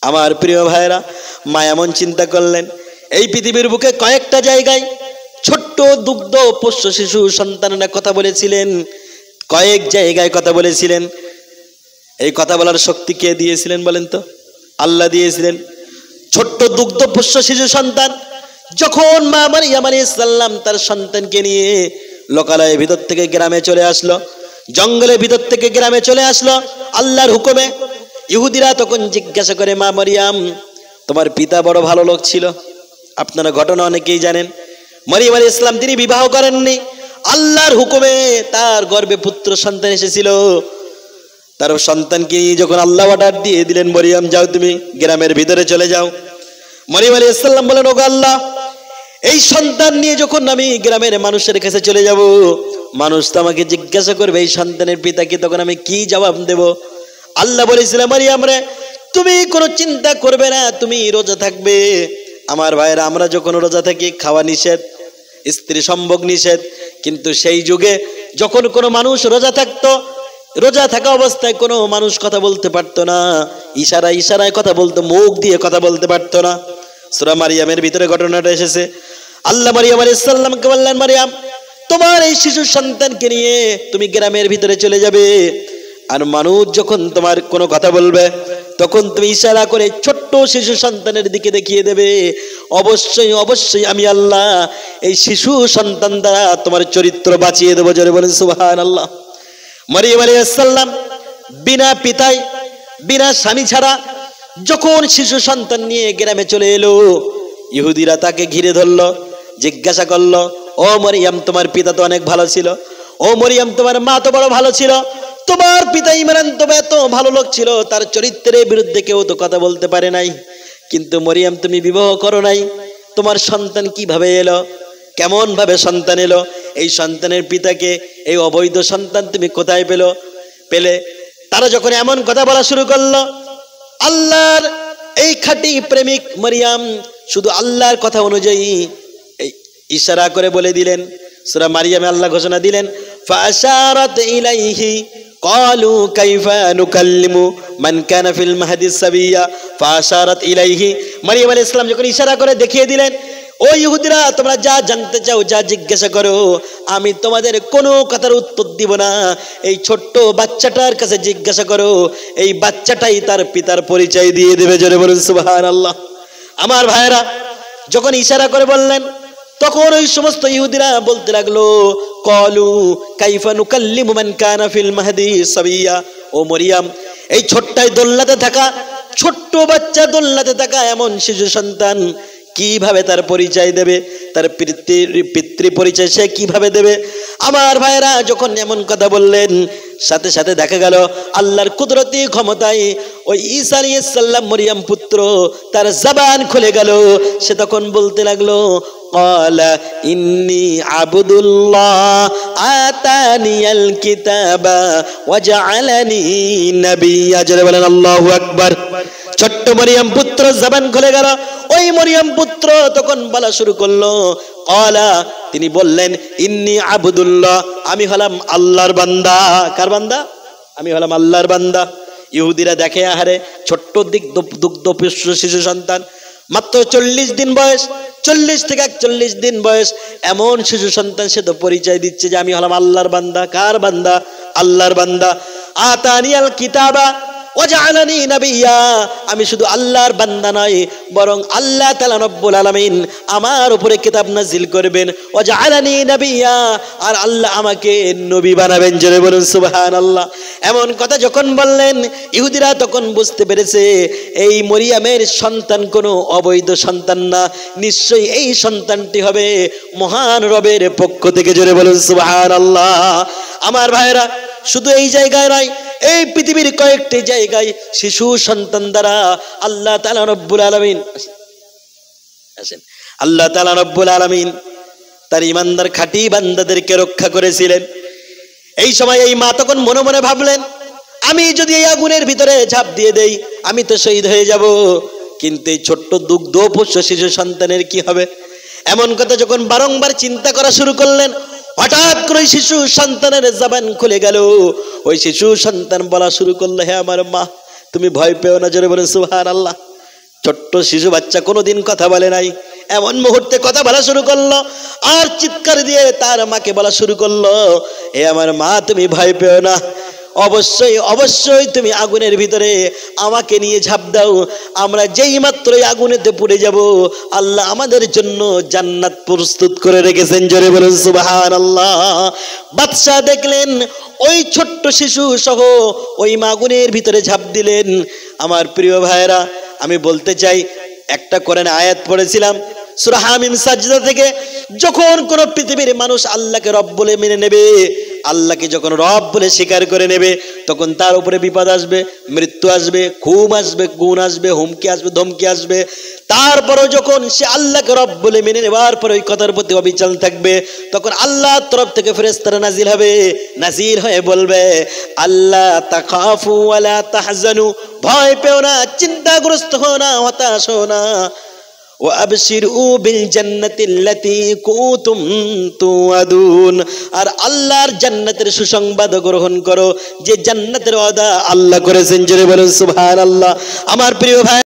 আমার প্রিয় ভাইরা, মা এমন চিন্তা করলেন, এই পৃথিবীর বুকে কয়েকটা জায়গায় ছোট্ট দুগ্ধ পোষ্য শিশু সন্তানেরা কথা বলেছিলেন, কয়েক জায়গায় কথা বলেছিলেন। এই কথা বলার শক্তি কে দিয়েছিলেন বলেন তো? আল্লাহ দিয়েছিলেন। ছোট্ট দুগ্ধ পোষ্য শিশু সন্তান যখন মা মারিয়াম আলাইহিস সালাম তার সন্তানকে নিয়ে লোকালয়ের ভিতর থেকে গ্রামে চলে আসলো, জঙ্গলের ভিতর থেকে গ্রামে চলে আসলো আল্লাহর হুকুমে, ইহুদিরা তখন জিজ্ঞাসা করে, মা মারিয়াম, তোমার পিতা বড় ভালো লোক ছিল। আপনারা ঘটনা অনেকেই জানেন, মারিয়াম আলাইহিস সালাম তিনি বিবাহ করেননি, আল্লাহর হুকুমে তার গর্ভে পুত্র সন্তান এসেছিল। তার সন্তানকে যখন আল্লাহ অর্ডার দিয়ে দিলেন, মারিয়াম যাও, তুমি গ্রামের ভিতরে চলে যাও। মারিয়াম আলাইহিস সালাম বলেন, ওগো আল্লাহ, এই সন্তান নিয়ে যখন আমি গ্রামের মানুষের কাছে চলে যাব, মানুষ তো আমাকে জিজ্ঞাসা করবে এই সন্তানের পিতাকে, তখন আমি কি জবাব দেব? আল্লাহ বলেছিলেন, মারিয়াম রে, তুমি কোনো চিন্তা করবে না, তুমি রোজা থাকবে। আমার ভাইরা, আমরা যখন রোজা থাকি, খাওয়া নিষেধ, স্ত্রী সম্ভোগ নিষেধ, কিন্তু সেই যুগে যখন কোনো মানুষ রোজা থাকতো, রোজা থাকা অবস্থায় কোনো মানুষ কথা বলতে পারতো না, ইশারায় ইশারায় কথা বলতো, মুখ দিয়ে কথা বলতে পারতো না। সূরা মারিয়ামের ভিতরে ঘটনাটা এসেছে। আল্লাহ মারিয়াম আলাইহিস সালামকে বললেন, মারিয়াম, তোমার এই শিশু সন্তানকে নিয়ে তুমি গ্রামের ভিতরে চলে যাবে, আর মানুষ যখন তোমার কোনো কথা বলবে তখন তুমি ইশারা করে ছোট্ট শিশু সন্তানের দিকে দেখিয়ে দেবে। অবশ্যই অবশ্যই আমি আল্লাহ এই শিশু সন্তান দ্বারা তোমার চরিত্র বাঁচিয়ে দেবো। জোরে বলেন সুবহানাল্লাহ। মারিয়াম আলাইহিস সালাম বিনা পিতায়, বিনা স্বামী ছাড়া যখন শিশু সন্তান নিয়ে গ্রামে চলে এলো, ইহুদিরা তাকে ঘিরে ধরলো, জিজ্ঞাসা করলো, ও মারিয়াম, তোমার পিতা তো অনেক ভালো ছিল, ও মারিয়াম, তোমার মা তো বড় ভালো ছিল, তোমার পিতা ইমরান তো এত ভালো লোক ছিল, তার চরিত্রের বিরুদ্ধে কেউ তো কথা বলতে পারে নাই, কিন্তু মারিয়াম তুমি বিবাহ করো নাই, তোমার সন্তান কিভাবে এলো, কেমন ভাবে সন্তান এলো, এই সন্তানের পিতাকে, এই অবৈধ সন্তান তুমি কোথায় পেলে? তারা যখন এমন কথা বলা শুরু করলো, আল্লাহর এই খাঁটি প্রেমিক মারিয়াম শুধু আল্লাহর কথা অনুযায়ী এই ইশারা করে বলে দিলেন। সূরা মারিয়ামে আল্লাহ ঘোষণা দিলেন, ফাশারাত ইলাইহি ক্বালু কাইফা নুকাল্লিমু মান কানা ফিল মাহদি সাবিয়া। ফাশারাত ইলাইহি, মারিয়াম আলাইহিস সালাম যখন ইশারা করে দেখিয়ে দিলেন, ও ইহুদিরা, তোমরা যা জানতে চাও, যা জিজ্ঞাসা করো, আমি তোমাদের কোনো কথার উত্তর দিব না, এই ছোট্ট বাচ্চাটার কাছে জিজ্ঞাসা করো, এই বাচ্চাটাই তার পিতার পরিচয় দিয়ে দেবে। জোরে বলুন সুবহানাল্লাহ। আমার ভাইরা, যখন ইশারা করে বললেন, তখন ওই সমস্ত ইহুদিরা বলতে লাগলো, ক্বালু কাইফা নুকাল্লিমু মান কানা ফিল মাহদি সাবিয়া। ও মারিয়াম, এই ছোট্টাই দোলনাতে থাকা, ছোট্ট বাচ্চা দোলনাতে থাকা এমন শিশু সন্তান কিভাবে তার পরিচয় দেবে, তার পিতৃ পরিচয় সে কিভাবে দেবে? আমার ভাইরা যখন এমন কথা বললেন, সাথে সাথে দেখা গেল আল্লাহর কুদরতি ক্ষমতায় ওই ঈসা আলাইহিস সালাম মরিয়ম পুত্র, তার জবান খুলে গেল। সে তখন বলতে লাগলো, ক্বালা ইন্নী আবদুল্লাহ আতানিয়াল কিতাবা ওয়া জাআলানি নাবিয়্যা। জোরে বলেন আল্লাহু আকবার। ছোট্ট মরিয়ম পুত্র জবান খুলে গেল। ওই মরিয়ম পুত্র তখন বলা শুরু করলো, ক্বালা, তিনি বললেন, ইন্নী আবদুল্লাহ, আমি হলাম আল্লাহর বান্দা। কার বান্দা? আমি হলাম আল্লাহর বান্দা। ইহুদিরা দেখে, আহারে ছোট্ট দুগ্ধ শিশু সন্তান, মাত্র 40 দিন বয়স, 40 থেকে 41 দিন বয়স, এমন শিশু সন্তান, সে তো পরিচয় দিচ্ছে যে আমি হলাম আল্লাহর বান্দা। কার বান্দা? আল্লাহর বান্দা। আতানিয়াল কিতাবা ওয়া জাআলানি নাবিয়্যা, আমি শুধু আল্লাহর বান্দা নয়, বরং আল্লাহ তাআলা রব্বুল আলামিন আমার উপরে কিতাব নাজিল করবেন। ওয়া জাআলানি নাবিয়্যা, আর আল্লাহ আমাকে নবী বানাবেন। জোরে বলুন সুবহানাল্লাহ। এমন কথা যখন বললেন, ইহুদিরা তখন বুঝতে পেরেছে এই মরিয়মের সন্তান কোনো অবৈধ সন্তান না, নিশ্চয়ই এই সন্তানটি হবে মহান রবের পক্ষ থেকে। জোরে বলুন সুবহানাল্লাহ। আমার ভাইরা, শুধু এই জায়গায় নয়, এই পৃথিবীর কয়েকটি জায়গায় শিশু সন্তান দ্বারা আল্লাহ তাআলা রব্বুল আলামিন আল্লাহ তাআলা রব্বুল আলামিন তার ইমানদার খাঁটি বান্দাদেরকে রক্ষা করেছিলেন। এই সময় এই মা তখন মনে মনে ভাবলেন, আমি যদি এই আগুনের ভিতরে ঝাঁপ দিয়ে দেই, আমি তো শহীদ হয়ে যাব, কিন্তু এই ছোট্ট দুগ্ধ পোষ্য শিশু সন্তানের কি হবে? এমন কথা যখন বারংবার চিন্তা করা শুরু করলেন, হঠাৎ করে শিশু সন্তানের জবান খুলে গেল। ওই শিশু সন্তান বলা শুরু করলো, হে আমার মা, তুমি ভয় পেও না। জোরে বলে সুবহানাল্লাহ। ছোট্ট শিশু বাচ্চা কোনোদিন কথা বলে নাই, এমন মুহূর্তে কথা বলা শুরু করলো আর চিৎকার দিয়ে তার মাকে বলা শুরু করলো, এ আমার মা, তুমি ভয় পেও না, অবশ্যই অবশ্যই তুমি আগুনের ভিতরে আমাকে নিয়ে ঝাঁপ দাও, আমরা যেই মাত্রই আগুনেতে পুড়ে যাব আল্লাহ আমাদের জন্য জান্নাত প্রস্তুত করে রেখেছেন। জোরে বলুন সুবহানাল্লাহ। বাদশা দেখলেন ওই ছোট্ট শিশু সহ ওই মা আগুনের ভিতরে ঝাঁপ দিলেন। আমার প্রিয় ভাইরা, আমি বলতে চাই, একটা কোরআন আয়াত পড়েছিলাম সূরা হামিম সাজদা থেকে, যখন কোন পৃথিবীর মানুষ আল্লাহকে রব বলে মেনে নেবে, আল্লাহকে যখন রব বলে স্বীকার করে নেবে, তখন তার উপরে বিপদ আসবে, মৃত্যু আসবে, ঘুম আসবে, গুণ আসবে, হুমকি আসবে, ধমকি আসবে। তারপরও যখন সে আল্লাহকে রব বলে মেনে নেবার পর ওই কথার প্রতি অবিচল থাকবে, তখন আল্লাহর তরফ থেকে ফেরেশতারা নাজিল হবে, নাজিল হয়ে বলবে, আল্লাহ তাখাফু ওয়ালা তাহজানু, ভয় পেও না, চিন্তাগ্রস্ত হও না, হতাশ হও না, وأبشروا بالجنة التي كنتم توعدون, আর আল্লাহর জান্নাতের সুসংবাদ গ্রহণ করো যে জান্নাতের ওয়াদা আল্লাহ করেছেন। জোরে বলুন সুবহানাল্লাহ। আমার প্রিয় ভাই,